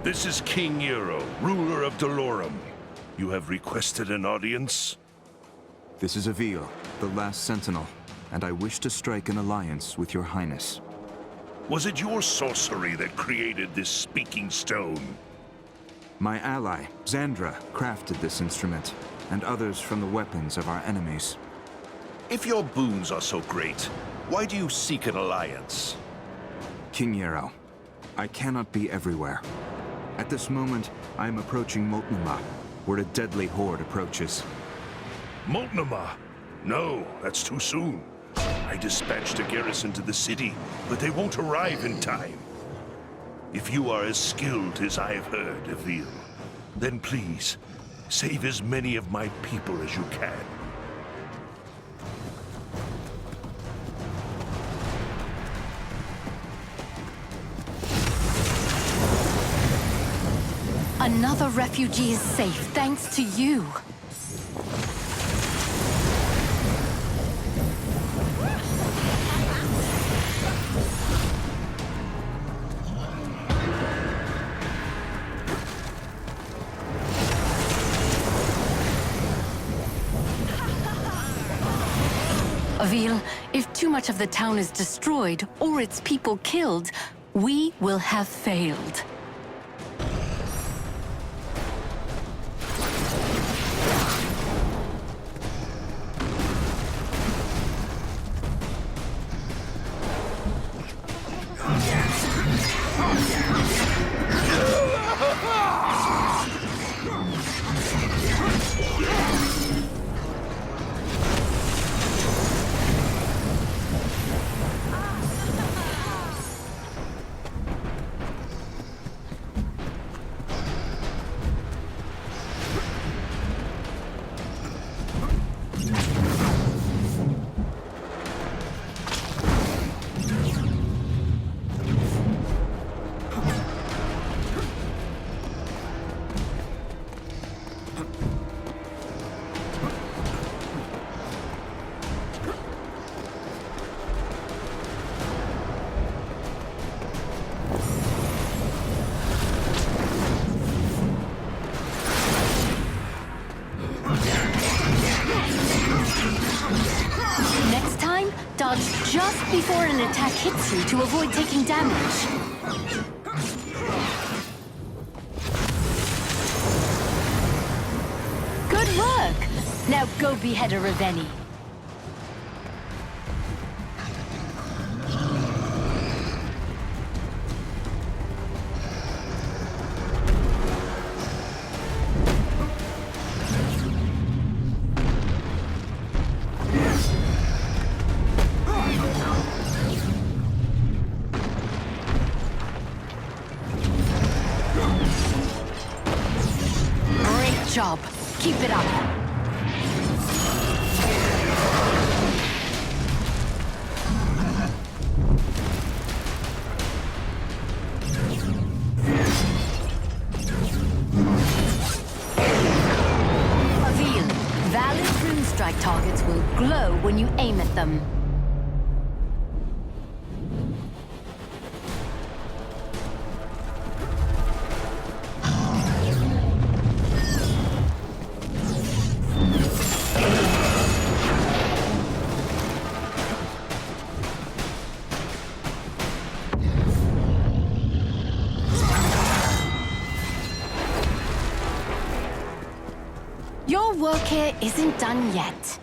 This is King Eero, ruler of Dolorum. You have requested an audience? This is Avil, the last sentinel, and I wish to strike an alliance with your highness. Was it your sorcery that created this speaking stone? My ally, Xandra, crafted this instrument, and others from the weapons of our enemies. If your boons are so great, why do you seek an alliance? King Eero, I cannot be everywhere. At this moment, I am approaching Moltnuma, where a deadly horde approaches. Moltnuma? No, that's too soon. I dispatched a garrison to the city, but they won't arrive in time. If you are as skilled as I have heard, Avil, then please, save as many of my people as you can. Another refugee is safe, thanks to you. Avil, if too much of the town is destroyed or its people killed, we will have failed. Next time, dodge just before an attack hits you to avoid taking damage. Good work! Now go behead a Ravenii. Job. Keep it up. Avil, valid rune strike targets will glow when you aim at them. Your work here isn't done yet.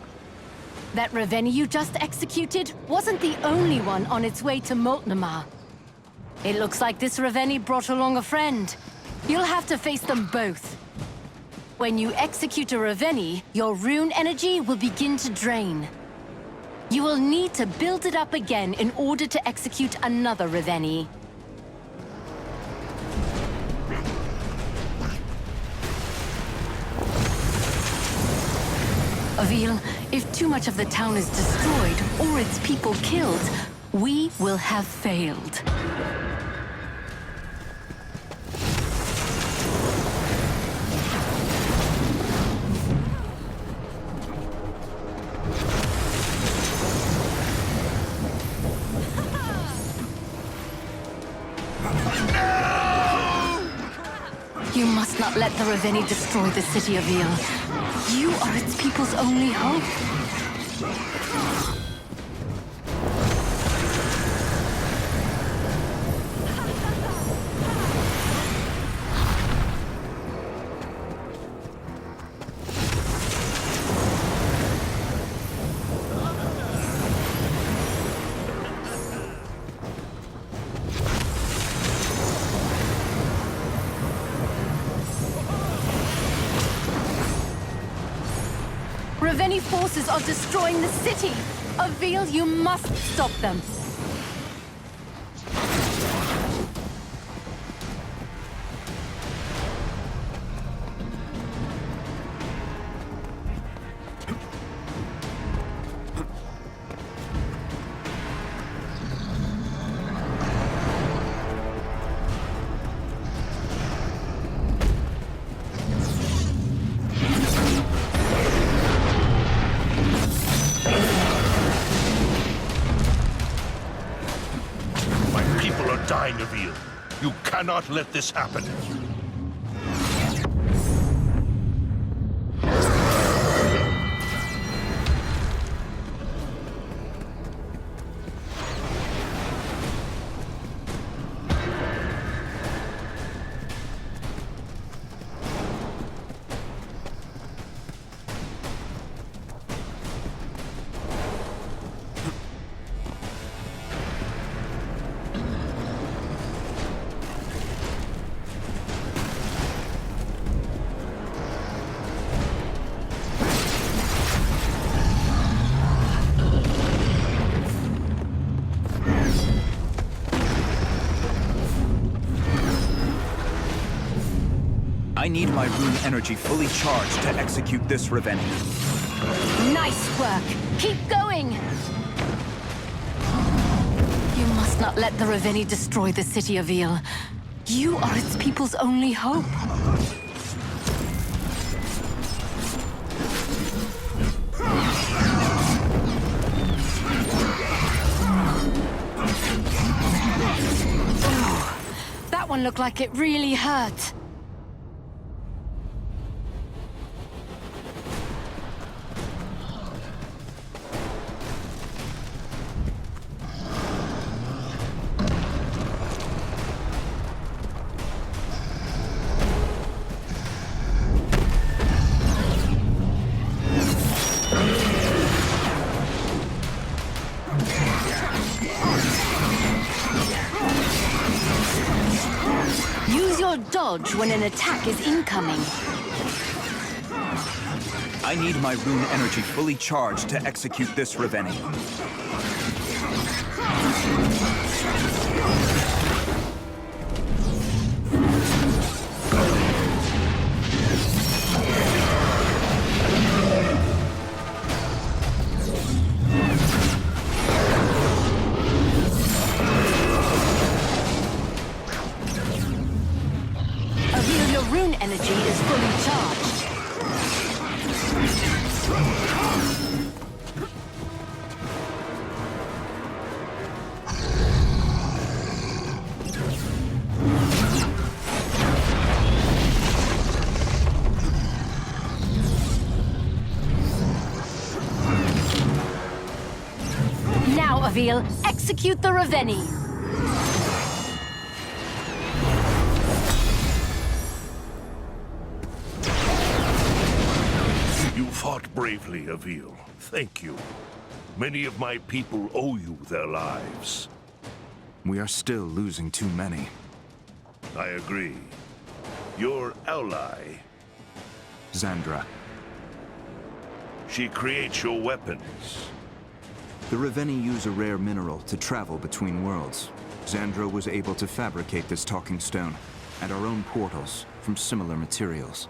That Ravenii you just executed wasn't the only one on its way to Moltnuma. It looks like this Ravenii brought along a friend. You'll have to face them both. When you execute a Ravenii, your rune energy will begin to drain. You will need to build it up again in order to execute another Ravenii. Avil, if too much of the town is destroyed or its people killed, we will have failed. You must not let the Ravenii destroy the city of Avil. You are its people's only hope. Ravenii forces are destroying the city! Avil, you must stop them! Dying, Avil. You cannot let this happen. I need my rune energy fully charged to execute this Ravenii. Nice work! Keep going! You must not let the Ravenii destroy the city of Avil. You are its people's only hope. Oh, that one looked like it really hurt. Use your dodge when an attack is incoming. I need my rune energy fully charged to execute this Ravenii. Avil, your rune energy is fully charged. Now, Avil, execute the Ravenii. You fought bravely, Avil. Thank you. Many of my people owe you their lives. We are still losing too many. I agree. Your ally, Xandra. she creates your weapons. The Ravenii use a rare mineral to travel between worlds. Xandra was able to fabricate this talking stone, and our own portals, from similar materials.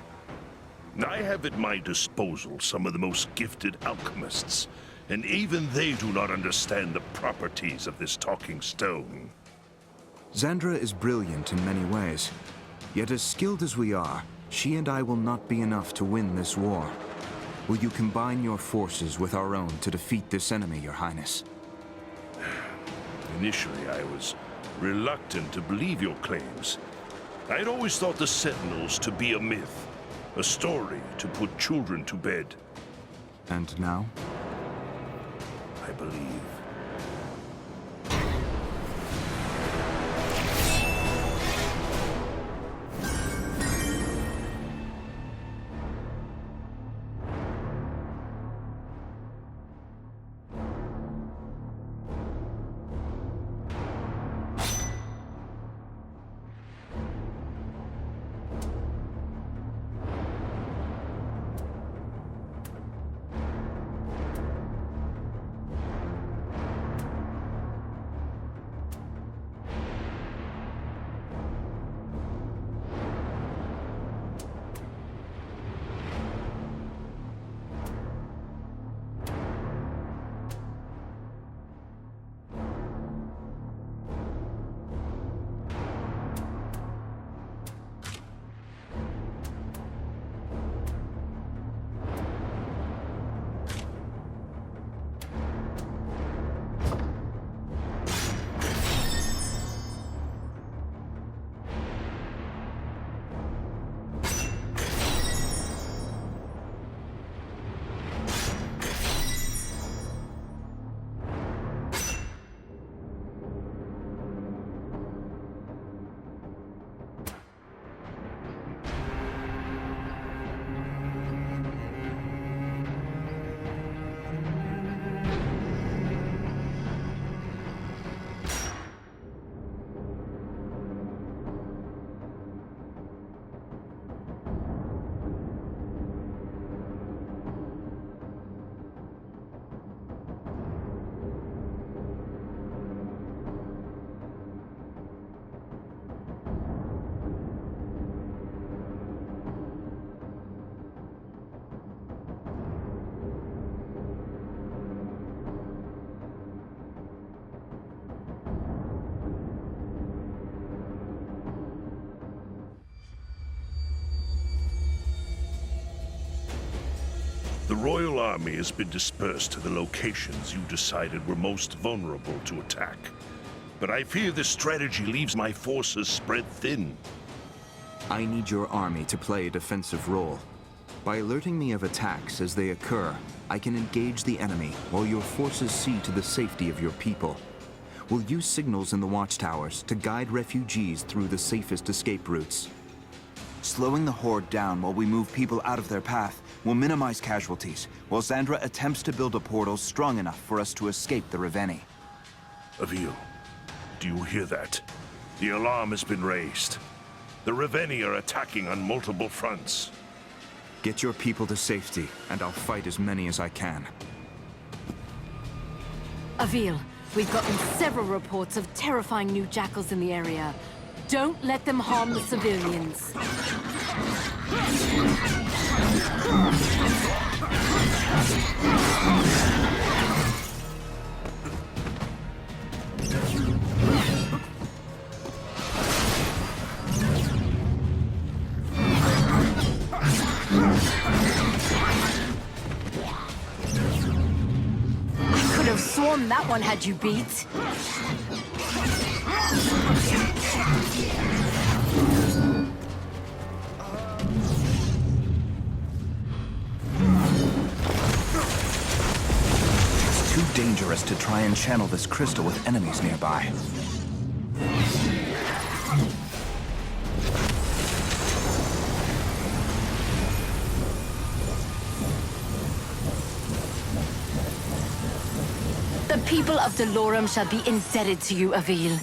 I have at my disposal some of the most gifted alchemists, and even they do not understand the properties of this talking stone. Xandra is brilliant in many ways. Yet as skilled as we are, she and I will not be enough to win this war. Will you combine your forces with our own to defeat this enemy, Your Highness? Initially, I was reluctant to believe your claims, I'd always thought the Sentinels to be a myth, a story to put children to bed. And now? I believe. The Royal Army has been dispersed to the locations you decided were most vulnerable to attack. But I fear this strategy leaves my forces spread thin. I need your army to play a defensive role. By alerting me of attacks as they occur, I can engage the enemy while your forces see to the safety of your people. We'll use signals in the watchtowers to guide refugees through the safest escape routes. Slowing the Horde down while we move people out of their path will minimize casualties, while Zandra attempts to build a portal strong enough for us to escape the Ravenii. Avil, do you hear that? The alarm has been raised. The Ravenii are attacking on multiple fronts. Get your people to safety, and I'll fight as many as I can. Avil, we've gotten several reports of terrifying new jackals in the area. Don't let them harm the civilians. I could have sworn that one had you beat. It's too dangerous to try and channel this crystal with enemies nearby. The people of Delorum shall be indebted to you, Avil.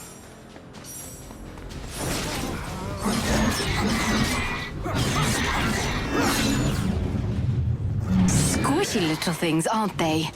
Squishy little things, aren't they?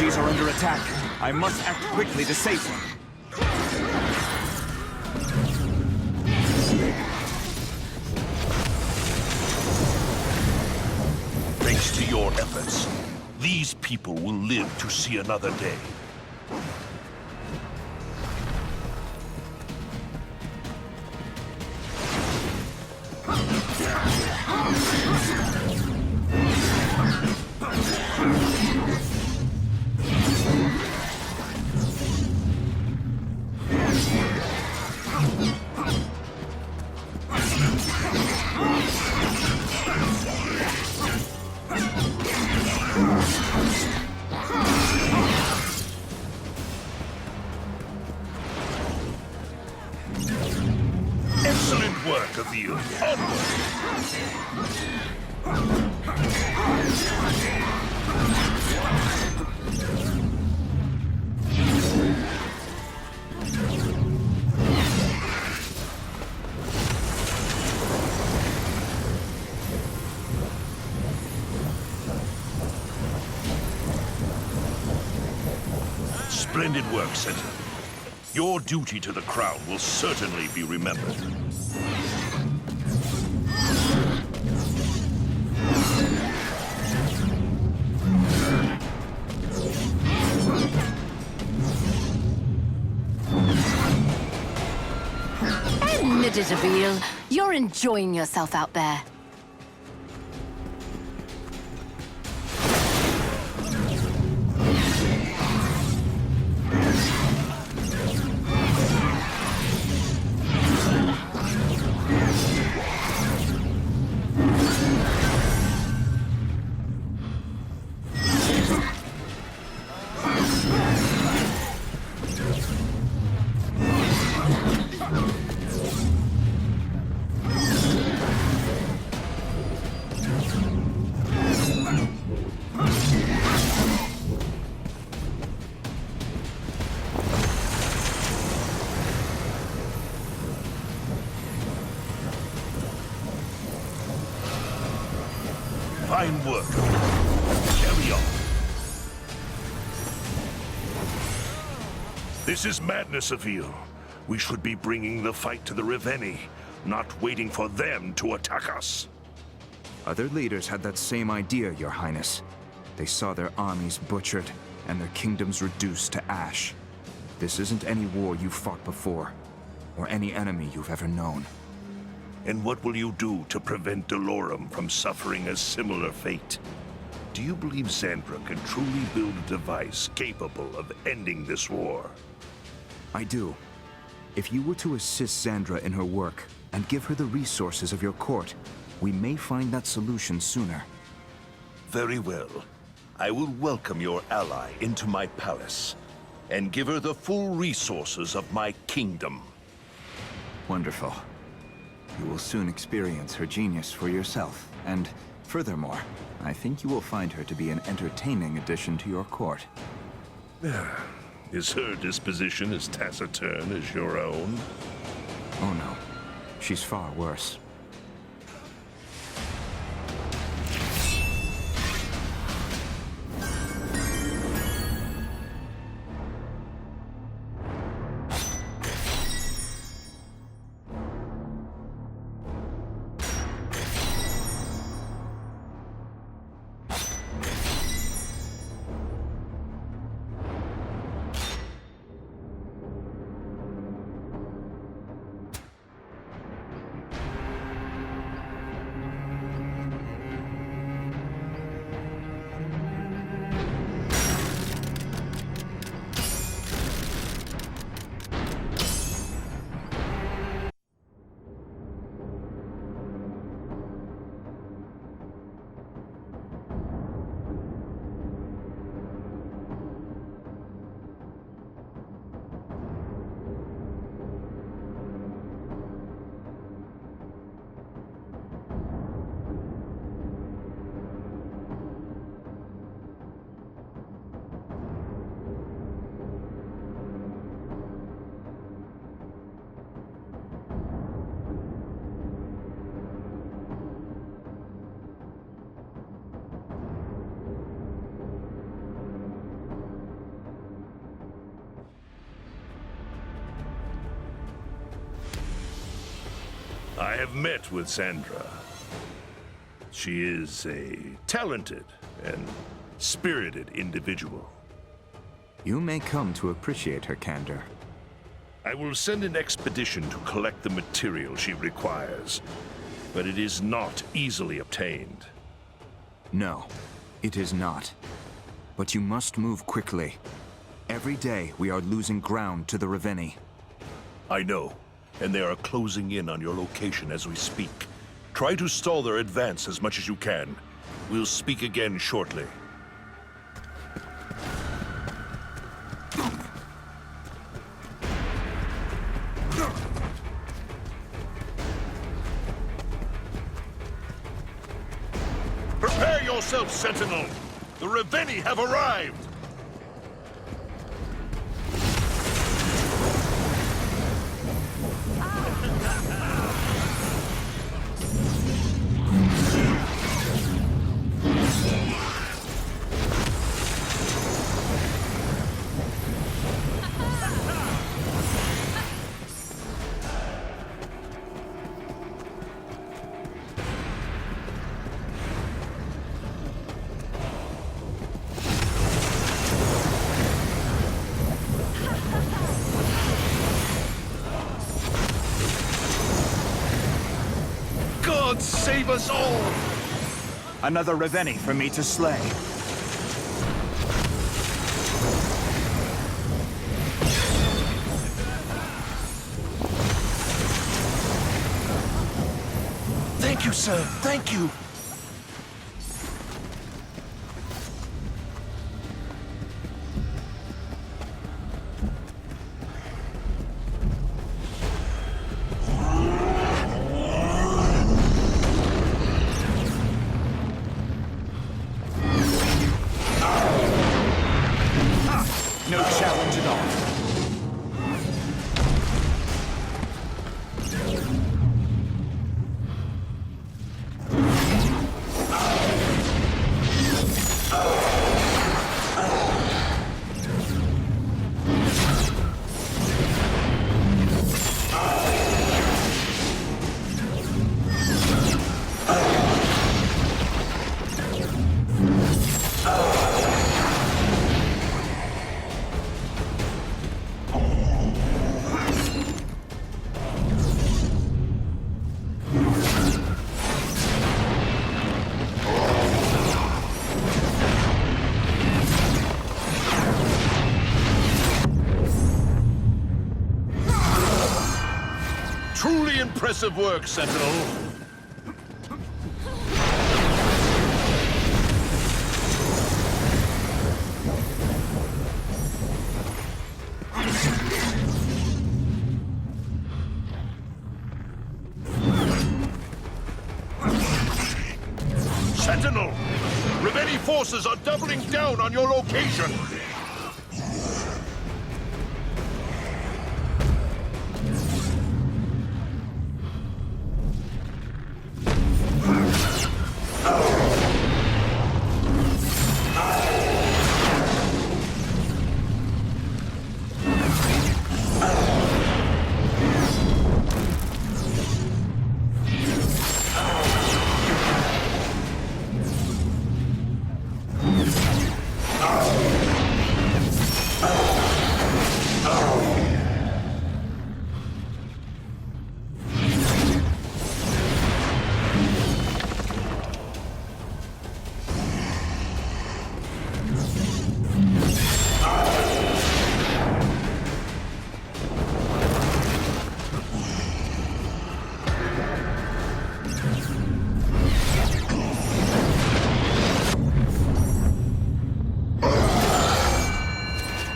energies are under attack. I must act quickly to save them. Thanks to your efforts, these people will live to see another day. Excellent work, Avil. Onward! Splendid work, Sentinel. Your duty to the crown will certainly be remembered. Admit it, Avil. You're enjoying yourself out there. Fine work. Carry on. This is madness, Avil. We should be bringing the fight to the Ravenii, not waiting for them to attack us. Other leaders had that same idea, Your Highness. They saw their armies butchered and their kingdoms reduced to ash. This isn't any war you've fought before, or any enemy you've ever known. And what will you do to prevent Dolorum from suffering a similar fate? Do you believe Xandra can truly build a device capable of ending this war? I do. If you were to assist Xandra in her work and give her the resources of your court, we may find that solution sooner. Very well. I will welcome your ally into my palace and give her the full resources of my kingdom. Wonderful. You will soon experience her genius for yourself, and furthermore, I think you will find her to be an entertaining addition to your court. Is her disposition as taciturn as your own? Oh no, she's far worse. I have met with Sandra. She is a talented and spirited individual. You may come to appreciate her candor. I will send an expedition to collect the material she requires, but it is not easily obtained. No, it is not. But you must move quickly. Every day we are losing ground to the Ravenii. I know, and they are closing in on your location as we speak. Try to stall their advance as much as you can. We'll speak again shortly. Prepare yourself, Sentinel! The Ravenii have arrived! God save us all! Another Ravenii for me to slay. Thank you, sir. Thank you. No challenge at all. Truly impressive work, Sentinel. Sentinel! Ravenii forces are doubling down on your location!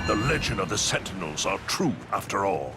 The legend of the Sentinels are true after all.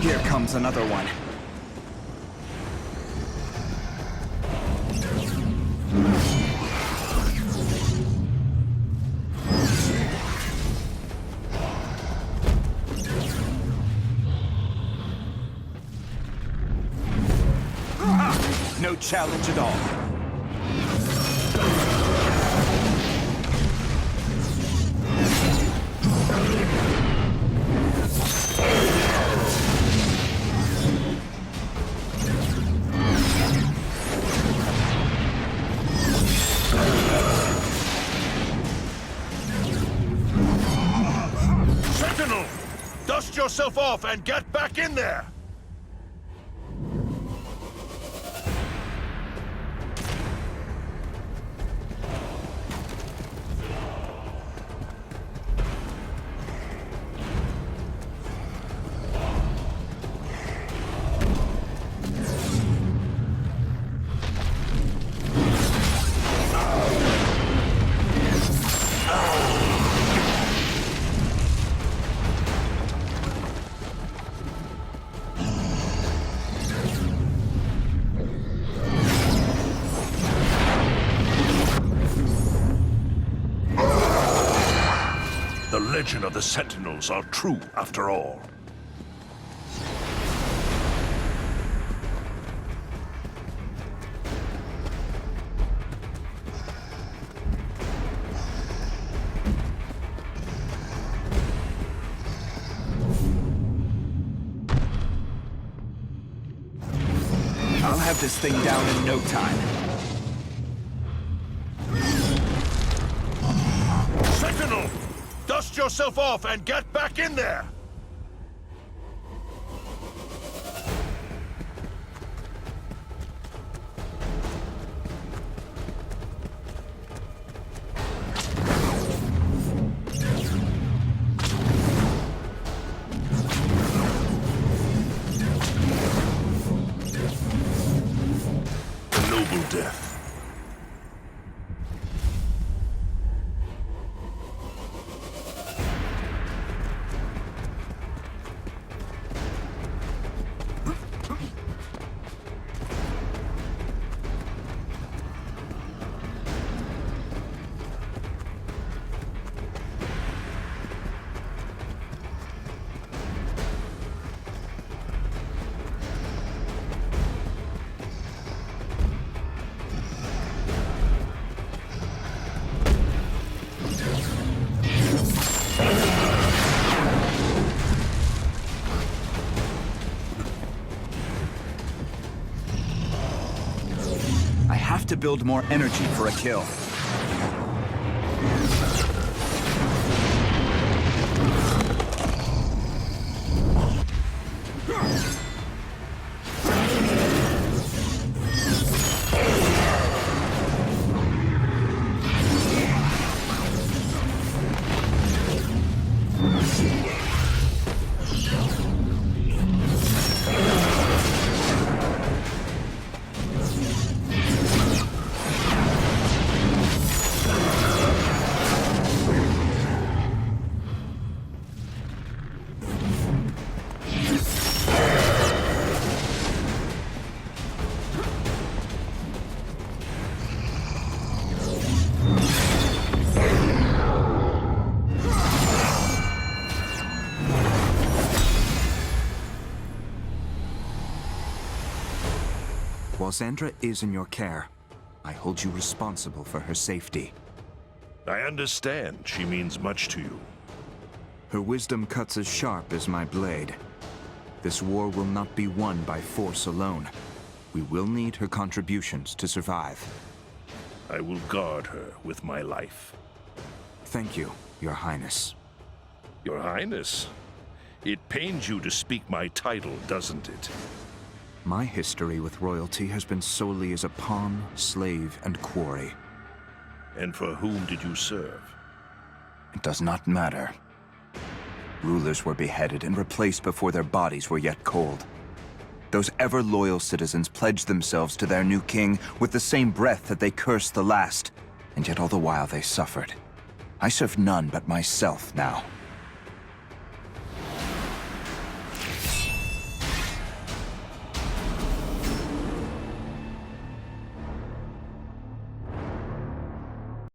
Here comes another one. No challenge at all. Sentinel! Dust yourself off and get back in there! The legend of the Sentinels are true, after all. I'll have this thing down in no time. Sentinel! Dust yourself off and get back in there! A noble death. I have to build more energy for a kill. While Zandra is in your care, I hold you responsible for her safety. I understand she means much to you. Her wisdom cuts as sharp as my blade. This war will not be won by force alone. We will need her contributions to survive. I will guard her with my life. Thank you, Your Highness. Your Highness, it pains you to speak my title, doesn't it? My history with royalty has been solely as a pawn, slave, and quarry. And for whom did you serve? It does not matter. Rulers were beheaded and replaced before their bodies were yet cold. Those ever-loyal citizens pledged themselves to their new king with the same breath that they cursed the last, and yet all the while they suffered. I serve none but myself now.